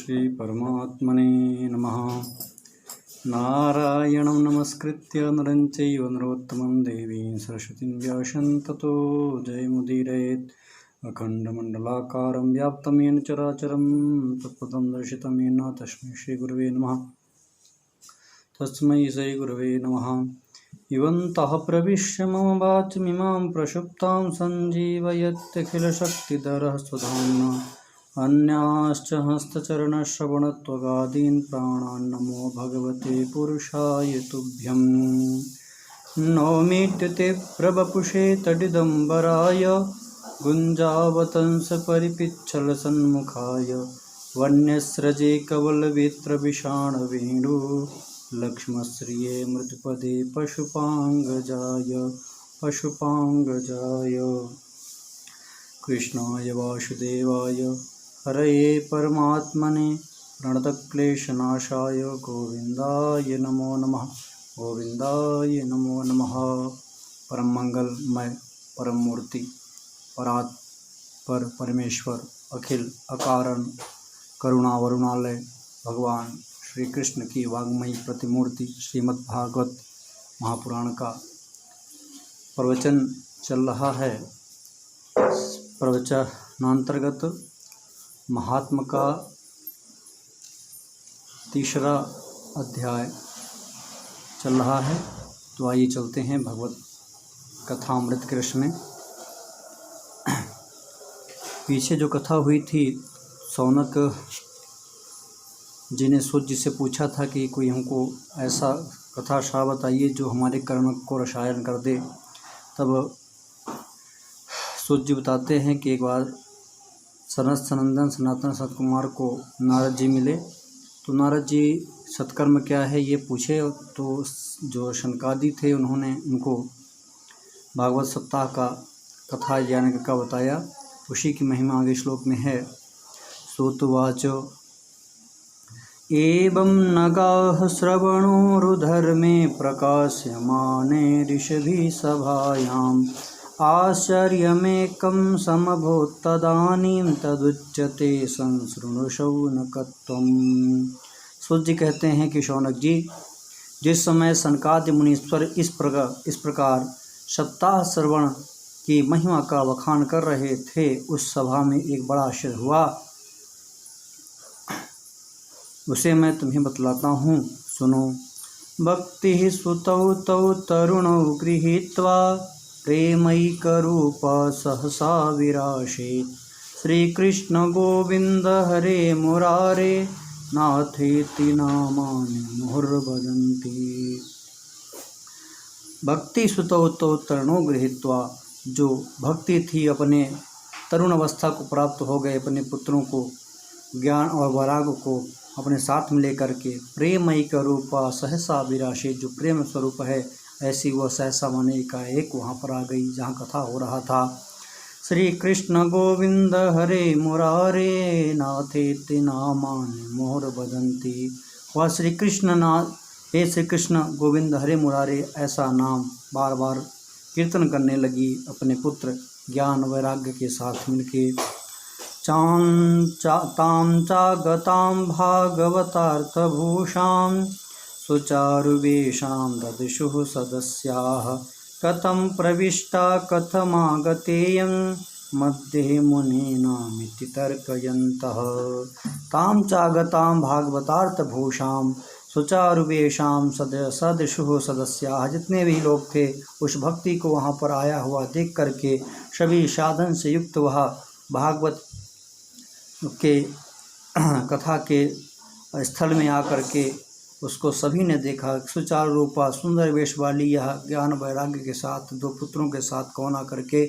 श्री परमात्मने नमः। नारायणं नमस्कृत्य नरं चैव नरोत्तमं देवीं सरस्वतीं व्यासं ततो जयमुदीरयेत्। अखण्डमण्डलाकारं व्याप्तं येन चराचरं तत्पदं दर्शितं येन तस्मै श्रीगुरवे नमः। तस्मै श्रीगुरवे नमः। इवन्तः प्रविश्य मम वाचमिमां प्रक्षुप्तां सञ्जीवयत्यखिलशक्तिधरः स्वधाम्ना अन्याश्च हस्तचरणश्रवणत्वगादीन् प्राणान् नमो भगवते पुरुषाय तुभ्यं। नौमीत्युते प्रवपुषे तडिदम्बराय गुञ्जावतंसपरिपिच्छलसन्मुखाय वन्यस्रजे कवलवेत्रविषाणवेणु लक्ष्मश्रिये मृदुपदे पशुपाङ्गजाय कृष्णाय वासुदेवाय हरये परमात्मने प्रणतक्लेशनाशाय गोविन्दाय नमो नमः। गोविन्दाय नमो नमः। परम मंगलमय परम मूर्ति परात्पर परमेश्वर अखिल अकारण करुणा वरुणालय भगवान श्री कृष्ण की वाग्मयी प्रतिमूर्ति श्रीमद्भागवत महापुराण का प्रवचन चल रहा है। प्रवचनांतर्गत महात्मा का तीसरा अध्याय चल रहा है। तो आइए चलते हैं भगवत कथामृत के रस में। पीछे जो कथा हुई थी, शौनक जी ने सूत जी से पूछा था कि कोई हमको ऐसा कथा शाह बताइए जो हमारे कर्म को रसायन कर दे। तब सूत जी बताते हैं कि एक बार सनंदन सनातन सतकुमार को नारद जी मिले। तो नारद जी सत्कर्म क्या है ये पूछे। तो जो शनकादि थे उन्होंने उनको भागवत सप्ताह का कथा ज्ञान का बताया। उसी की महिमा आगे श्लोक में है। सूतवाच एवं नगाः श्रवणोरुधर्मे प्रकाश्यमाने ऋषभिः सभायाम् आश्चर्यमेकं समभूत् तदानीं तदुच्यते संशृणुशौनकत्वम्। सूत जी कहते हैं कि शौनक जी, जिस समय सनकादि मुनीश्वर इस प्रकार सप्ताह श्रवण की महिमा का वखान कर रहे थे, उस सभा में एक बड़ा आश्चर्य हुआ। उसे मैं तुम्हें बतलाता हूँ, सुनो। भक्ति सुतौ तौ तरुणौ गृहीत्वा प्रेमैकरूप सहसा विराशेत्। श्रीकृष्ण गोविंद हरे मुरारे नाथेति नामानि मुहुर्वदन्ति। भक्ति सुतौ तौ तरुणौ गृहीत्वा, जो भक्ति थी अपने तरुण अवस्था को प्राप्त हो गए अपने पुत्रों को ज्ञान और वैराग को अपने साथ में लेकर के प्रेमैक रूपा सहसा विराशे, जो प्रेम स्वरूप है ऐसी वह सहसा माने एकाएक वहाँ पर आ गई जहाँ कथा हो रहा था। श्री कृष्ण गोविंद हरे मुरारे नाथेति नामानि मुहुर्वदन्ति। वह श्री कृष्ण नाथ, हे श्री कृष्ण गोविंद हरे मुरारे ऐसा नाम बार बार कीर्तन करने लगी अपने पुत्र ज्ञान वैराग्य के साथ मिलके। तां चागतां भागवतार्थभूषां सुचारुवेषां ददृशुः सदस्याः कथं प्रविष्टा कथमागतेयं मध्ये मुनीनामिति तर्कयन्तः। तां चागतां भागवतार्थभूषां सुचारुवेषां सदृशुः सदस्याः, जितने भी लोग थे उस भक्ति को वहाँ पर आया हुआ देख करके सभी साधन से युक्त वह भागवत के कथा के स्थल में आकर के उसको सभी ने देखा। सुचारू रूपा सुंदर वेश वाली यह ज्ञान वैराग्य के साथ दो पुत्रों के साथ कौन आकर के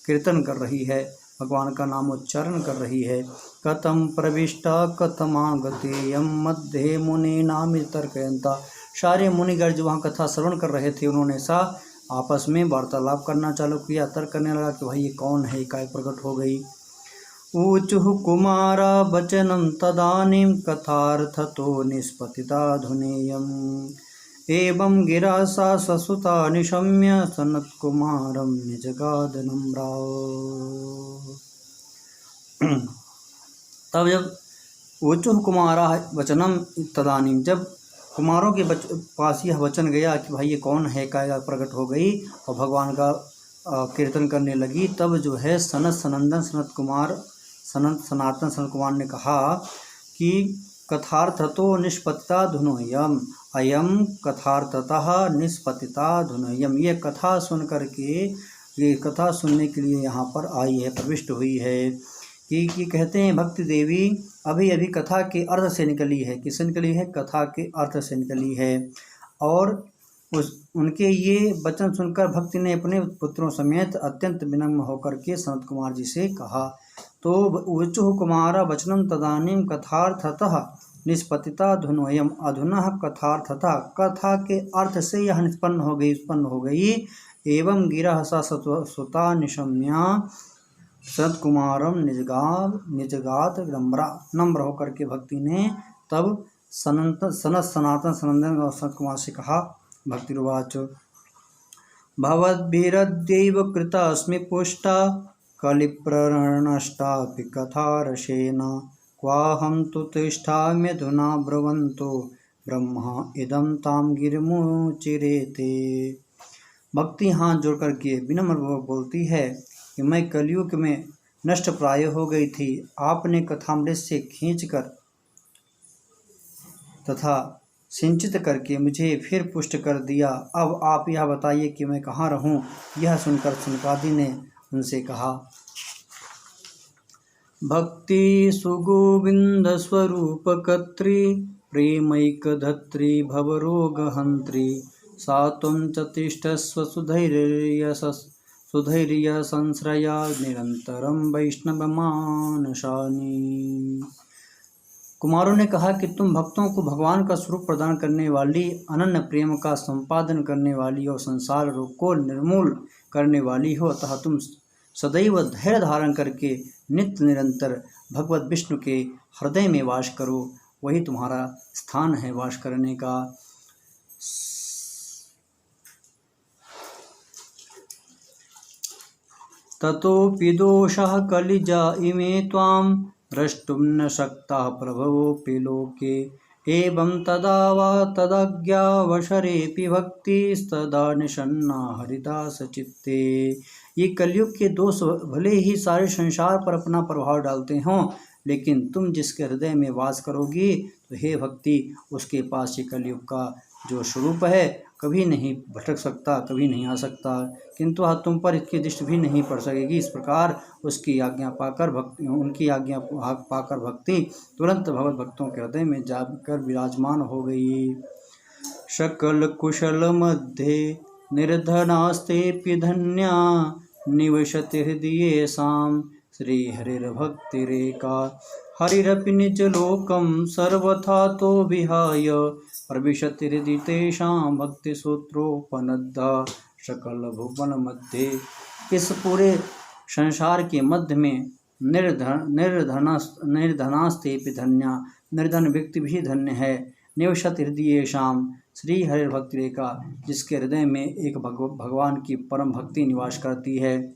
कीर्तन कर रही है, भगवान का नाम उच्चारण कर रही है। कथम प्रविष्टा कथमागतेयं मध्ये मुनीनामिति तर्कयन्ता। सारे मुनिगण जो वहाँ कथा श्रवण कर रहे थे उन्होंने आपस में वार्तालाप करना चालू किया। तर्क करने लगा कि भाई ये कौन है, काय प्रकट हो गई। ऊचुः कुमारा वचनं तदानीं कथार्थतो निष्पतिता धुनेयम्। एवं गिरा सा ससुता निशम्य सनत्कुमारं निजगादनम्राव। तब जब ऊचुः कुमारा वचनम तदानीं, जब कुमारों के पास यह वचन गया कि भाई ये कौन है, काया प्रकट हो गई और भगवान का कीर्तन करने लगी, तब जो है सनत सनंदन सनातन सनत कुमार ने कहा कि कथार्थतो निष्पतिता धुनोयम, अयम कथार्थतः निष्पतिता धुनोयम, ये कथा सुन करके, ये कथा सुनने के लिए यहाँ पर आई है, प्रविष्ट हुई है कि कहते हैं भक्ति देवी अभी अभी कथा के अर्थ से निकली है। किससे निकली है? कथा के अर्थ से निकली है। और उनके ये वचन सुनकर भक्ति ने अपने पुत्रों समेत अत्यंत विनम्र होकर के सनत कुमार जी से कहा। तो ऊचुः कुमारा वचनम तदानीं कथार्थतः निष्पतिता धुनोयम, अधुना कथार्थतः, कथा के अर्थ से यह उत्पन्न हो गई। एवं गिरा सा सुता निशम्या सनत कुमारम निजगात नम्र होकर के भक्ति ने तब सनातन सनंदन और सनत कुमार से कहा। भक्तिरुवाच भवद्भिरद्यैव कृतास्मि पुष्टा कलिप्रनष्टापि कथारसेन, क्वाहं तु तिष्ठाम्यधुना ब्रुवन्तो ब्रह्मा इदं तां गिरिमुचिरेते। भक्ति हाथ जोड़ करके विनम्र बोलती है कि मैं कलयुग में नष्ट प्राय हो गई थी, आपने कथामृत से खींचकर तथा सिंचित करके मुझे फिर पुष्ट कर दिया। अब आप यह बताइए कि मैं कहाँ रहूं। यह सुनकर सनकादि ने उनसे कहा। भक्ति सुगोविंद स्वरूप कत्री, प्रेमैकधत्री भवरोगहंत्री, सा त्वं च तिष्ठस्व सुधैर्य संश्रया निरंतरम वैष्णव मानसानी। कुमारों ने कहा कि तुम भक्तों को भगवान का स्वरूप प्रदान करने वाली, अनन्य प्रेम का संपादन करने वाली और संसार रोग को निर्मूल करने वाली हो, अतः तुम सदैव धैर्य धारण करके नित्य निरंतर भगवत विष्णु के हृदय में वास करो, वही तुम्हारा स्थान है वास करने का। ततोऽपि दोषः कलिजा इमे त्वां द्रष्टुं न शक्ताः प्रभवोऽपि लोके, एवं तदा वा तदज्ञावसरेऽपि भक्तिस्तदा निषन्ना हरिदास चित्ते। ये कलयुग के दोष भले ही सारे संसार पर अपना प्रभाव डालते हों, लेकिन तुम जिसके हृदय में वास करोगी तो हे भक्ति, उसके पास ये कलयुग का जो स्वरूप है कभी नहीं भटक सकता, कभी नहीं आ सकता, किंतु तुम पर इसकी दृष्टि भी नहीं पड़ सकेगी। इस प्रकार उसकी आज्ञा पाकर उनकी आज्ञा पाकर भक्ति तुरंत भगवत भक्तों के हृदय में जाकर विराजमान हो गई। सकल कुशल मध्य निर्धनास्तेऽपि धन्या, निवसति हृदयेषां श्रीहरिर्भक्तिरेका, हरिरपि निजलोकं सर्वथा तो विहाय, प्रविशति हृदि तेषां भक्तिसूत्रोपनद्धा सकल भुवन मध्य। इस पूरे संसार के मध्य में निर्धनास्तेऽपि धन्या, निर्धन व्यक्ति भी धन्य है। निवसति हृदयेषां श्री हरिर्भक्तिरेका, जिसके हृदय में एक भगवान की परम भक्ति निवास करती है।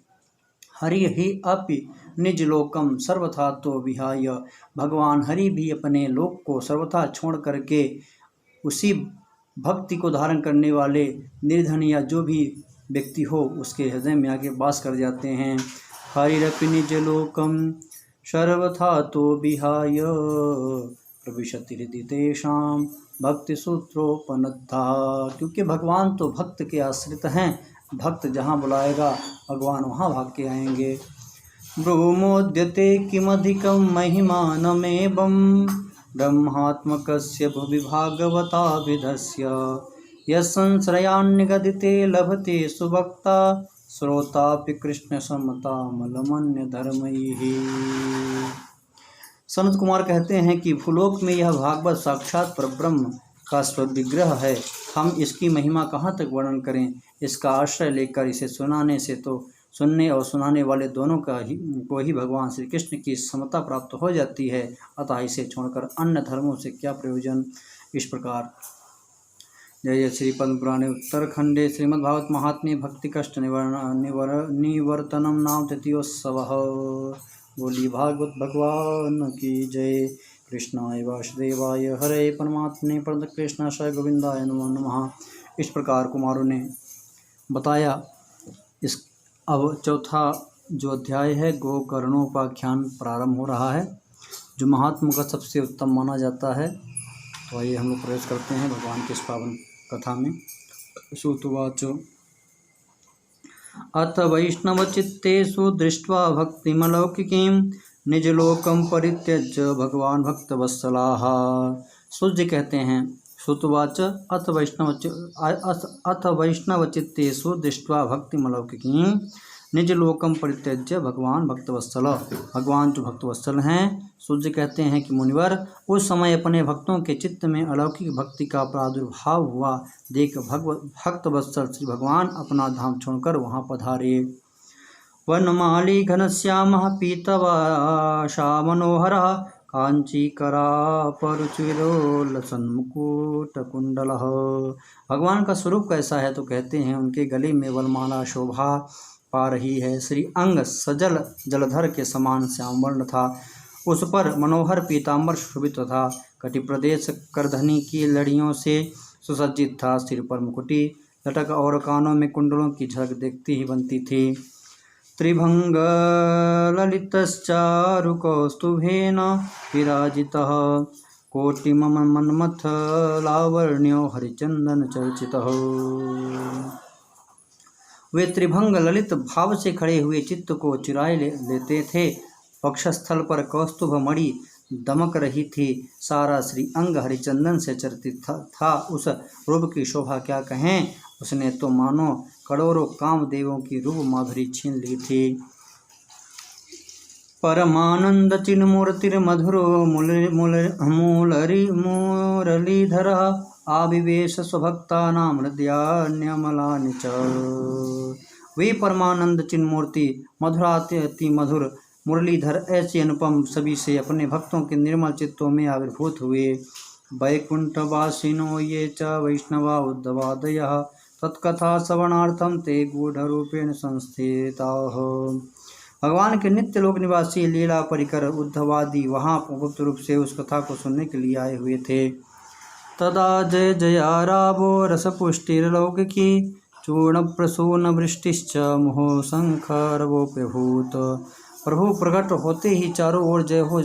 हरि ही अपि निज लोकम सर्वथा तो विहाय, भगवान हरि भी अपने लोक को सर्वथा छोड़ करके उसी भक्ति को धारण करने वाले निर्धन या जो भी व्यक्ति हो उसके हृदय में आके वास कर जाते हैं। हरिरपि निज लोकम सर्वथा तो विहाय, प्रविशति हृदि तेषां भक्ति सूत्रोपनद्धा। क्योंकि भगवान तो भक्त के आश्रित हैं, भक्त जहाँ बुलाएगा भगवान वहाँ भाग के आएंगे। ब्रूमोद्यते किमधिकं महिमानमेवं, ब्रह्मात्मकस्य भुवि भागवताभिधस्य, यत्संश्रयान्निगदिते लभते सुभक्ता, श्रोतापि कृष्ण समतामलमन्य धर्मैः। सनत कुमार कहते हैं कि भूलोक में यह भागवत साक्षात परब्रह्म का स्वविग्रह है। हम इसकी महिमा कहाँ तक वर्णन करें। इसका आश्रय लेकर इसे सुनाने से तो सुनने और सुनाने वाले दोनों को ही भगवान श्री कृष्ण की समता प्राप्त हो जाती है, अतः इसे छोड़कर अन्य धर्मों से क्या प्रयोजन। इस प्रकार जय जय श्री पद्म पुराणे उत्तरखंडे श्रीमद्भागवत महात्म्ये भक्ति कष्ट निवर्तनम नाम तृतीयोत्सवः। बोली भागवत भगवान की जय। कृष्णाय वासुदेवाय हरे परमात्मने प्रणतक्लेशनाशाय गोविंदाय नमो नमः। इस प्रकार कुमारों ने बताया। इस अब चौथा जो अध्याय है गोकर्णोपाख्यान प्रारंभ हो रहा है, जो महात्मा का सबसे उत्तम माना जाता है। तो आइए हम लोग प्रवेश करते हैं भगवान के इस पावन कथा में। श्रुतुवाच अथ वैष्णवचित्तेषु दृष्ट्वा भक्तिमलौकिकीं निजलोकं परित्यज्य भगवान भक्तवत्सलाः। सूर्य कहते हैं श्रुतुवाच अथ वैष्णवचित्तेषु दृष्ट्वा भक्तिमलौकिकीं निजलोकम परित्यज्य भगवान भक्तवत्सल। भगवान जो भक्तवत्सल हैं, सूर्य कहते हैं कि मुनिवर उस समय अपने भक्तों के चित्त में अलौकिक भक्ति का प्रादुर्भाव हुआ देख भक्तवत्सल श्री भगवान अपना धाम छोड़कर वहाँ पधारे। वनमाली घनश्यामः पीतवासा मनोहरः कांचीकरापरुचिरोलसन्मुकुटकुण्डलः। भगवान का स्वरूप कैसा है तो कहते हैं उनके गले में वनमाला शोभा पा रही है। श्री अंग सजल जलधर के समान श्याम वर्ण था, उस पर मनोहर पीताम्बर शोभित था। कटि प्रदेश करधनी की लड़ियों से सुसज्जित था। सिर पर मुकुटी लटक और कानों में कुंडलों की झलक देखती ही बनती थी। त्रिभंग ललितश्चारुकौस्तुभेन विराजितः कोटिमन्मथ लावण्यो हरिचंदन चर्चितः। वे त्रिभंग ललित भाव से खड़े हुए चित्त को चुराए लेते थे। वक्षस्थल पर कौस्तुभ मणि दमक रही थी। सारा श्री अंग हरिचंदन से चर्चित था। उस रूप की शोभा क्या कहें, उसने तो मानो करोड़ों कामदेवों की रूप माधुरी छीन ली थी। परमानंद चिन्मूर्तिर्मधुरो मुरलीधर आविवेश स्वभक्तानां हृदयान्यमलानि च। वे परमानंद चिन्मूर्ति मधुराति मधुर मुरलीधर ऐसे अनुपम सभी से अपने भक्तों के निर्मल चित्तों में आविर्भूत हुए। वैकुंठवासिनो ये च वैष्णवा उद्धवादयः तत्कथा श्रवणार्थं ते गूढ़रूपेण संस्थिताः। भगवान के नित्य लोक निवासी लीला परिकर उद्धवादि वहाँ गुप्त रूप से उस कथा को सुनने के लिए आए हुए थे। तदा जय जयारावो रसपुष्टिर्लौकिकी चूर्ण प्रसून वृष्टिश्च मुहो शंखरवोप्यभूत। प्रभु प्रकट होते ही चारों ओर जय हो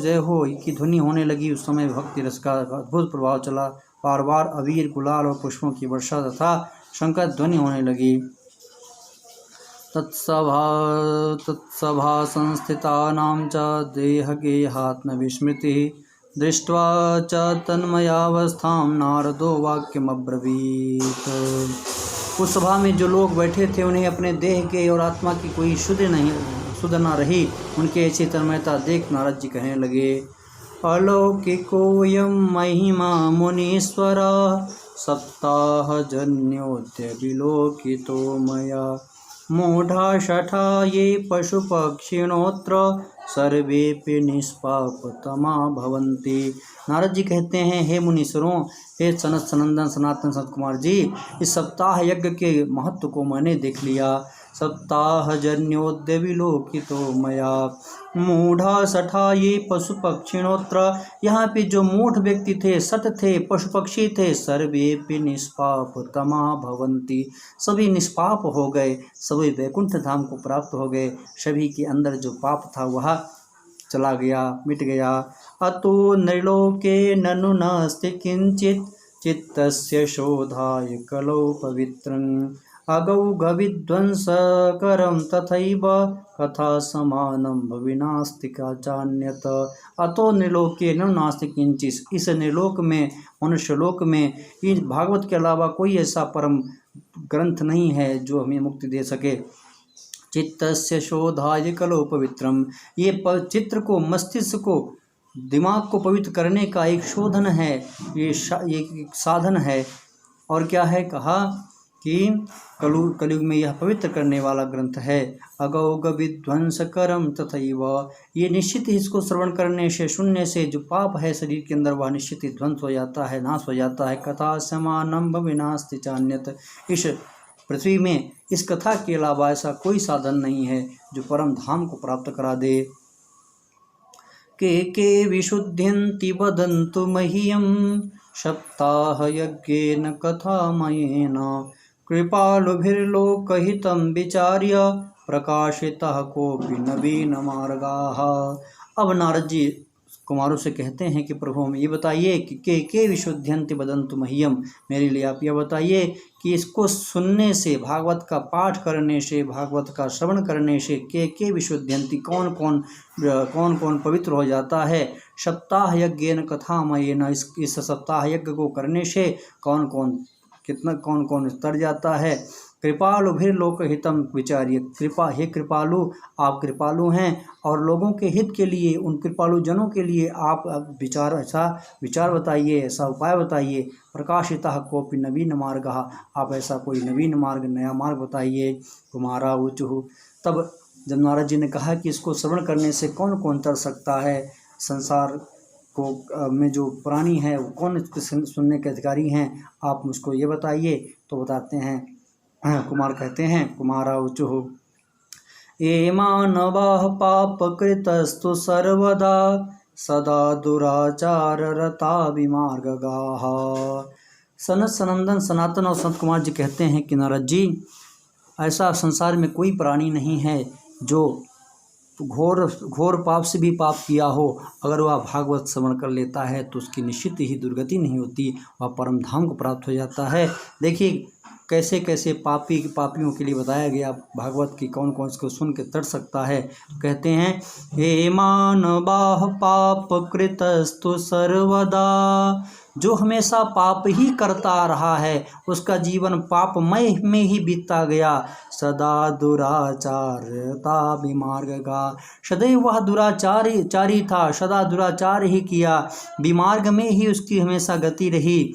की ध्वनि होने लगी। उस समय भक्ति रस का अद्भुत प्रभाव चला। बार बार अबीर गुलाल और पुष्पों की वर्षा तथा शंकर ध्वनि होने लगी। तत्सभा संस्थितानां च देहगेहात्मविस्मृतिः दृष्ट्वा च तन्मयावस्थां नारदो वाक्यमब्रवीत्। उस सभा में जो लोग बैठे थे उन्हें अपने देह के और आत्मा की कोई सुध न रही। उनकी ऐसी तन्मयता देख नारद जी कहने लगे, अलौकिकोऽयं महिमा मुनीश्वरा सप्ताहजन्योऽद्य विलोकितो मया मूढ़ा शठा ये पशुपक्षिणोऽत्र सर्वेपि निष्पापतमा भवन्ति। नारद जी कहते हैं, हे मुनीश्वरों, हे सनत सनंदन सनातन सनत कुमार जी, इस सप्ताह यज्ञ के महत्व को मैंने देख लिया। सप्ताह जन्योद्य विलोकितो मया मूढ़ा सठा ये पशु पक्षिणोत्र। यहाँ पे जो मूढ़ व्यक्ति थे, सठ थे, पशु पक्षी थे, सर्वेपि निष्पाप तमा भवन्ति, सभी निष्पाप हो गए, सभी वैकुंठ धाम को प्राप्त हो गए। सभी के अंदर जो पाप था वह चला गया, मिट गया। अतो नृलोके ननु नास्ति किंचित चित्तस्य शोधाय कलौ पवित्रं अगौघविध्वंसकरं तथैव कथा समानं भविनास्ति चान्यत। अतो नृलोके ननु नास्ति किंचित, इस नृलोक में, मनुष्यलोक में इस भागवत के अलावा कोई ऐसा परम ग्रंथ नहीं है जो हमें मुक्ति दे सके। चित्तस्य शोधाय कलो पवित्रम, ये चित्र को, मस्तिष्क को, दिमाग को पवित्र करने का एक शोधन है, ये एक साधन है। और क्या है, कहा कि कलयुग में यह पवित्र करने वाला ग्रंथ है। अगौग विध्वंसकरम तथैव, ये निश्चित ही इसको श्रवण करने से, सुनने से जो पाप है शरीर के अंदर वह निश्चित ही ध्वंस हो जाता है, नाश हो जाता है। कथा समानं भविनास्ति चान्यत, इस पृथ्वी में इस कथा के अलावा ऐसा कोई साधन नहीं है जो परम धाम को प्राप्त करा दे। के विशुद्ध्यन्ति वदन्तु मह्यं सप्ताहयज्ञेन कथामयेन कृपालुभिर्लोकहितं विचार्य प्रकाशितः कोऽपि नवीनमार्गाः। अब नारद जी कुमारों से कहते हैं कि प्रभु हम ये बताइए कि के विशुद्ध्यन्ति वदन्तु मह्यम, मेरे लिए आप यह बताइए कि इसको सुनने से, भागवत का पाठ करने से, भागवत का श्रवण करने से के विशुद्ध्यन्ति, कौन कौन पवित्र हो जाता है। सप्ताह यज्ञेन कथामयेन, इस सप्ताह यज्ञ को करने से कौन कौन तर जाता है। कृपालुभिर्लोकहितं विचार्य, हे कृपालु, आप कृपालु हैं और लोगों के हित के लिए, उन कृपालु जनों के लिए आप ऐसा विचार बताइए, ऐसा उपाय बताइए। प्रकाशितः कोऽपि नवीन मार्गः, आप ऐसा कोई नवीन मार्ग, नया मार्ग बताइए। कुमारा ऊचुः, तब जब नारद जी ने कहा कि इसको श्रवण करने से कौन कौन तर सकता है, संसार को में जो प्राणी है वो कौन इसको सुनने के अधिकारी हैं, आप मुझको ये बताइए। तो बताते हैं, कुमार कहते हैं, कुमारा ऊचुः ये मानवाः पापकृतस्तु सर्वदा सदा दुराचार रता विमार्गगाः। सनत सनंदन सनातन और संत कुमार जी कहते हैं कि नारद जी, ऐसा संसार में कोई प्राणी नहीं है जो घोर पाप से भी पाप किया हो, अगर वह भागवत श्रवण कर लेता है तो उसकी निश्चित ही दुर्गति नहीं होती, वह परम धाम को प्राप्त हो जाता है। देखिए कैसे कैसे पापियों के लिए बताया गया भागवत की, कौन कौन इसको सुन के तर सकता है। तो कहते हैं, हे मानवाः पापकृतस्तु सर्वदा, जो हमेशा पाप ही करता रहा है उसका जीवन पापमय में ही बीतता गया। सदा दुराचारता विमार्गगा, सदैव वह दुराचारी था, सदा दुराचार ही किया, विमार्ग में ही उसकी हमेशा गति रही।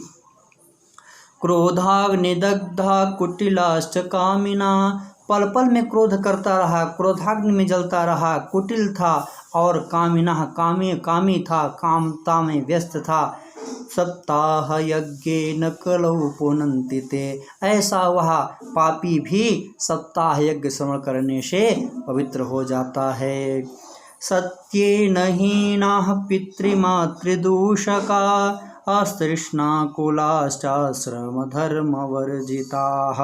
क्रोधाग्निदग्धा कुटिलाश्च कामिना, पल पल में क्रोध करता रहा, क्रोधाग्नि में जलता रहा, कुटिल था और कामिना कामी था, कामता में व्यस्त था। सप्ताह यज्ञेन कलौ पुनन्ति ते, ऐसा वह पापी भी सप्ताह यज्ञ श्रवण करने से पवित्र हो जाता है। सत्येन हीनाः पितृमातृदूषका अस्तृष्णाकुलाश्चाश्रमधर्मवर्जिताः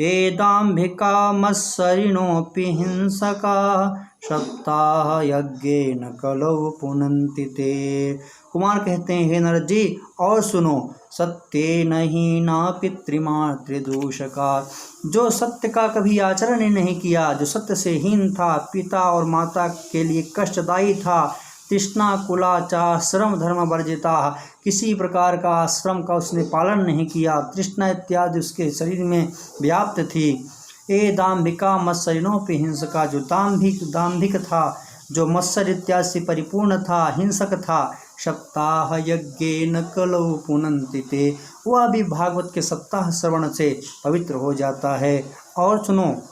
एदाम्भिका मत्सरिणोऽपि हिंसकाः सप्ताह यज्ञेन कलौ पुनन्ति ते। कुमार कहते हैं, हे नारद जी और सुनो, सत्येन हीना पितृमातृदूषका, जो सत्य का कभी आचरण ही नहीं किया, जो सत्य से हीन था, पिता और माता के लिए कष्टदायी था, तृष्णा कुलाचाश्रम धर्म वर्जिता, किसी प्रकार का आश्रम का उसने पालन नहीं किया, तृष्णा इत्यादि उसके शरीर में व्याप्त थी। ए दाम्भिका मत्सरिणोऽपि हिंसका, जो दाम्भिक था, जो मत्सर इत्यादि से परिपूर्ण था, हिंसक था। सप्ताह यज्ञेन कलौ पुनन्ति ते, वह भी भागवत के सप्ताह श्रवण से पवित्र हो जाता है। और सुनो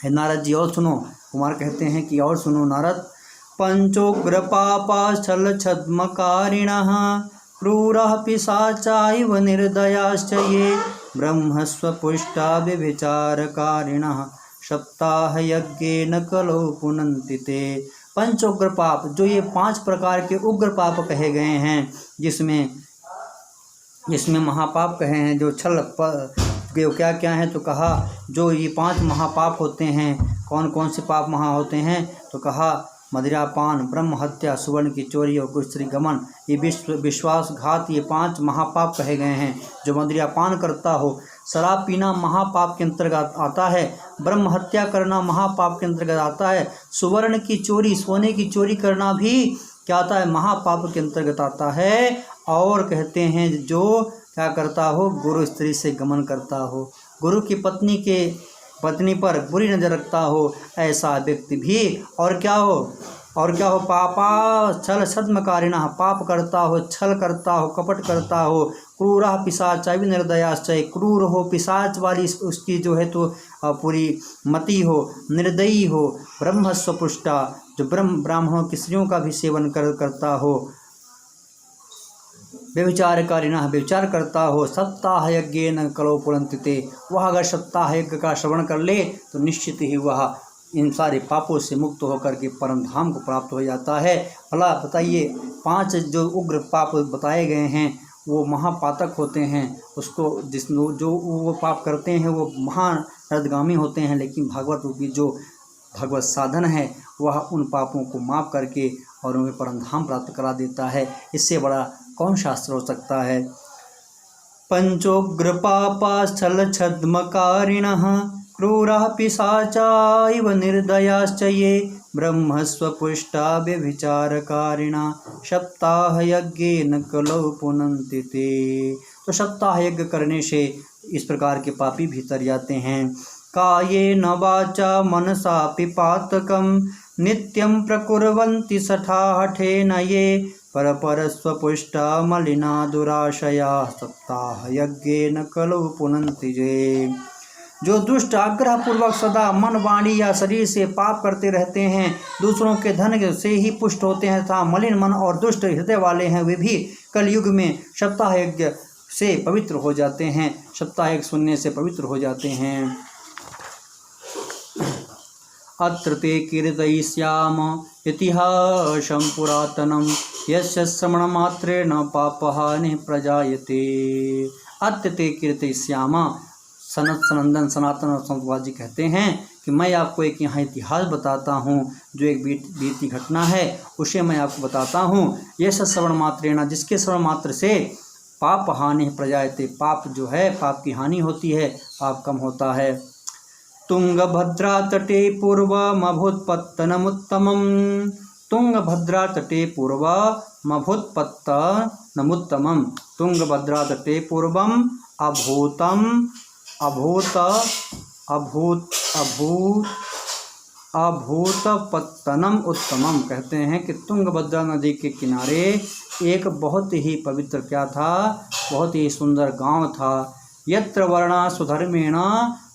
हे नारद जी, और सुनो, कुमार कहते हैं कि और सुनो नारद, पंचोग्र पापाश्चल छद्मकारिणः क्रूरः पिशाचाइव निर्दयाश्च ये ब्रह्मस्वपुष्टा व्यभिचारकारिणः सप्ताह यज्ञेन कलौ पुनन्ति ते। पंचोग्र पाप, जो ये 5 प्रकार के उग्र पाप कहे गए हैं, जिसमें महापाप कहे हैं, जो छल क्या क्या हैं, तो कहा जो ये 5 महापाप होते हैं, कौन कौन से पाप महा होते हैं, तो कहा मदिरापान, ब्रह्म हत्या, सुवर्ण की चोरी और गुस्त्री गमन, ये विश्वासघात, ये 5 महापाप कहे गए हैं। जो मदिरापान करता हो, शराब पीना महापाप के अंतर्गत आता है, ब्रह्म हत्या करना महापाप के अंतर्गत आता है, सुवर्ण की चोरी, सोने की चोरी करना भी क्या आता है, महापाप के अंतर्गत आता है। और कहते हैं जो क्या करता हो, गुरु स्त्री से गमन करता हो, गुरु की पत्नी पर बुरी नज़र रखता हो, ऐसा व्यक्ति भी और क्या हो पापा छल छद्मकारिणः, पाप करता हो, छल करता हो, कपट करता हो, क्रूरः पिशाचाइव निर्दयाश्च, क्रूर हो, पिशाच वाली उसकी जो है तो पूरी मति हो, निर्दयी हो, ब्रह्मस्वपुष्टा, जो ब्राह्मणों की स्त्रियों का भी सेवन करता हो, व्यभिचारकारिणः, व्यभिचार करता हो, सप्ताह यज्ञेन कलौ पुनन्ति ते, वह अगर सप्ताह यज्ञ का श्रवण कर ले तो निश्चित ही वह इन सारे पापों से मुक्त होकर के परम धाम को प्राप्त हो जाता है। भला बताइए, 5 जो उग्र पाप बताए गए हैं वो महापातक होते हैं, उसको जो वो पाप करते हैं वो महानरदगामी होते हैं, लेकिन भागवत रूपी जो भगवत साधन है वह उन पापों को माफ़ करके और उन्हें परम धाम प्राप्त करा देता है। इससे बड़ा कौन शास्त्र हो सकता है। पंचोग्र पापाश्चल छद्मकारिणः क्रूराः पिशाचा इव निर्दयाश्च ये ब्रह्मस्वपुष्टा व्यभिचारकारिणा सप्ताह यज्ञेन कलौ पुनन्ति ते। तो सप्ताह यज्ञ करने से इस प्रकार के पापी भीतर जाते हैं। कायेन वाचा मनसापि पातकं नित्यं प्रकुर्वन्ति सठा हठेन ये परस्वपुष्टा मलिना दुराशया सप्ताह यज्ञेन कलौ पुनन्ति ये। जो दुष्ट आग्रह पूर्वक सदा मन, वाणी या शरीर से पाप करते रहते हैं, दूसरों के धन से ही पुष्ट होते हैं तथा मलिन मन और दुष्ट हृदय वाले हैं, वे भी कलयुग में सप्ताह यज्ञ से पवित्र हो जाते हैं, सप्ताह यज्ञ सुनने से पवित्र हो जाते हैं। अत्र ते कीर्तयिष्याम इतिहासं पुरातनं यस्य श्रवणमात्रेण पापहानिः प्रजायते। अत्र ते कीर्तयिष्याम, सनंदन सनातन संतवाद जी कहते हैं कि मैं आपको एक यहाँ इतिहास बताता हूँ, जो एक बीती घटना है उसे मैं आपको बताता हूँ। ये सब श्रवण मात्रेण, जिसके श्रवण मात्र से पाप हानि प्रजायते, पाप जो है पाप की हानि होती है, पाप कम होता है। तुंगभद्रा तटे पूर्वमभूत्पत्तनमुत्तमम्, तुंगभद्रा तटे पूर्वमभूत्पत्तनमुत्तमम्, तुंगभद्रा तटे पूर्वम अभूतपत्तनम उत्तमम। कहते हैं कि तुंगभद्रा नदी के किनारे एक बहुत ही पवित्र क्या था, बहुत ही सुंदर गांव था। यत्र वर्णा सुधर्मेण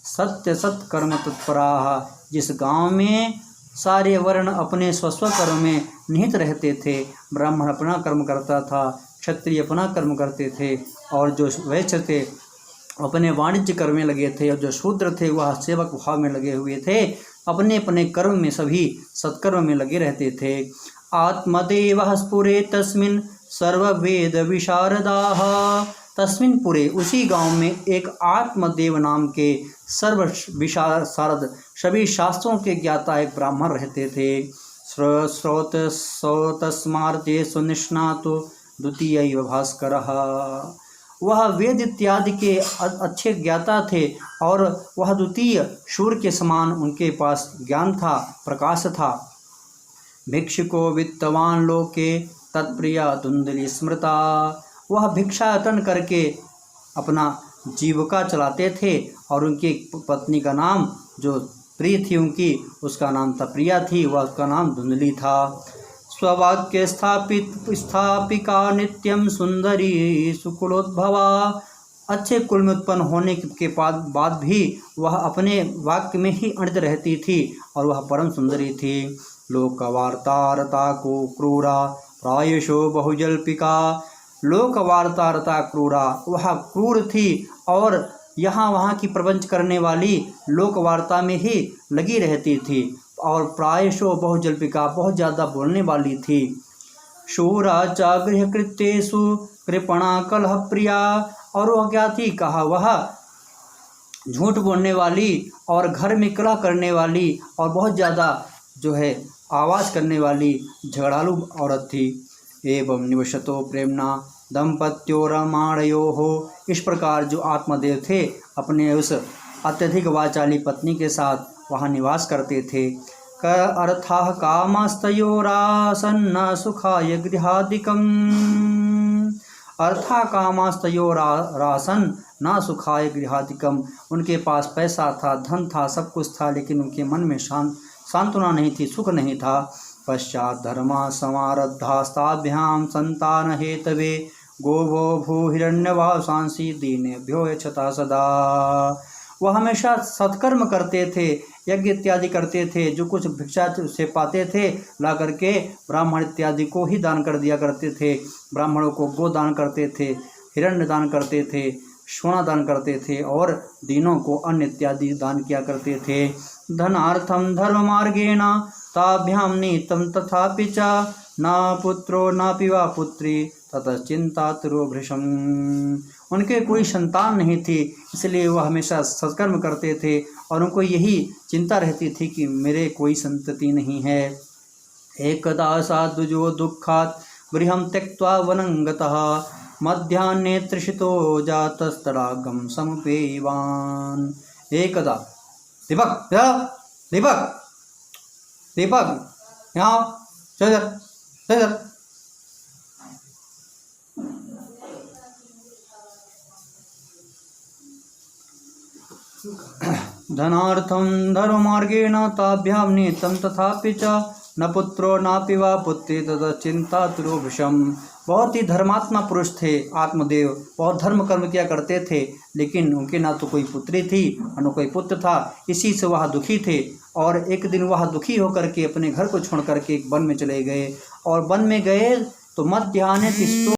सत्य सत्कर्म तत्पराः, जिस गांव में सारे वर्ण अपने स्वस्व कर्म में निहित रहते थे। ब्राह्मण अपना कर्म करता था, क्षत्रिय अपना कर्म करते थे, और जो वैश्य थे अपने वाणिज्य कर्म में लगे थे, और जो शूद्र थे वह सेवक भाव में लगे हुए थे। अपने अपने कर्म में सभी सत्कर्म में लगे रहते थे। आत्मदेवः स्फुरे तस्मिन् सर्ववेद विशारदाः, तस्मिन् पुरे, उसी गांव में एक आत्मदेव नाम के सर्व विशारद सभी शास्त्रों के ज्ञाता एक ब्राह्मण रहते थे। स्रोतस्मार्ते सुनिष्णातो द्वितीय भास्करः, वह वेद इत्यादि के अच्छे ज्ञाता थे और वह द्वितीय सूर्य के समान उनके पास ज्ञान था, प्रकाश था। भिक्षुको वित्तवान लोके तत्प्रिया धुंधली स्मृता, वह भिक्षाटन करके अपना जीविका चलाते थे और उनकी पत्नी का नाम जो प्रिय थी उनकी, उसका नाम था प्रिया थी, वह उसका नाम धुंधली था। स्ववाक्य स्थापिका नित्यम सुंदरी सुकुलोद्भवा, अच्छे कुल में उत्पन्न होने के बाद भी वह अपने वाक्य में ही अड़ित रहती थी और वह परम सुंदरी थी। लोकवार्तारता को क्रूरा प्रायशो बहुजल्पिका, लोकवार्तारता क्रूरा, वह क्रूर थी और यहाँ वहाँ की प्रपंच करने वाली लोकवार्ता में ही लगी रहती थी, और प्रायशो बहुजल्पिका, बहुत ज़्यादा बोलने वाली थी। शूरा च गृहकृत्येषु कृपणा कलह प्रिया, और वह क्या थी, कहा वह झूठ बोलने वाली और घर में कलह करने वाली और बहुत ज़्यादा जो है आवाज़ करने वाली झगड़ालू औरत थी। एवं निवसतो प्रेमना दंपत्यो रमाणयोः, इस प्रकार जो आत्मदेव थे अपने उस अत्यधिक वाचाली पत्नी के साथ वहाँ निवास करते थे। क अर्थाः कामस्तयोरासन्न सुखाय गृहादिकम्, अर्था कामस्तयोरासन न सुखाय गृहादिकम्, उनके पास पैसा था, धन था, सब कुछ था, लेकिन उनके मन में सांत्वना नहीं थी, सुख नहीं था। पश्चात धर्मा समारब्धास्ताभ्यां संतान हेतवे गोभो भूहिरण्यवासांसि दीनेभ्यो यच्छता सदा, वह हमेशा सत्कर्म करते थे, यज्ञ इत्यादि करते थे, जो कुछ भिक्षा से पाते थे ला करके ब्राह्मण इत्यादि को ही दान कर दिया करते थे। ब्राह्मणों को गो दान करते थे, हिरण्य दान करते थे, सोना दान करते थे और दीनों को अन्न इत्यादि दान किया करते थे। धनार्थं धर्ममार्गेण ताभ्यां नीतं तथापि च न पुत्रो नापि वा पुत्री ततश्चिन्तातुरो भृशम्। उनके कोई संतान नहीं थी, इसलिए वह हमेशा सत्कर्म करते थे और उनको यही चिंता रहती थी कि मेरे कोई संतति नहीं है। एकदा साधुजो दुःखात् गृहं त्यक्त्वा वनं गतः मध्याह्ने तृषितो जातस्तडागं समुपेयवान्। एकदा दीपक दीपक दीपक यहाँ चल धनार्थं धर्ममार्गेण ताभ्यां नीतं तथापि च न पुत्रो नापि वा पुत्री ततश्चिन्तातुरो भृशम्। बहुत ही धर्मात्मा पुरुष थे आत्मदेव, बहुत धर्म कर्म किया करते थे, लेकिन उनके ना तो कोई पुत्री थी और न कोई पुत्र था। इसी से वह दुखी थे और एक दिन वह दुखी होकर के अपने घर को छोड़ करके एक वन में चले गए और वन में गए तो मध्याह्ने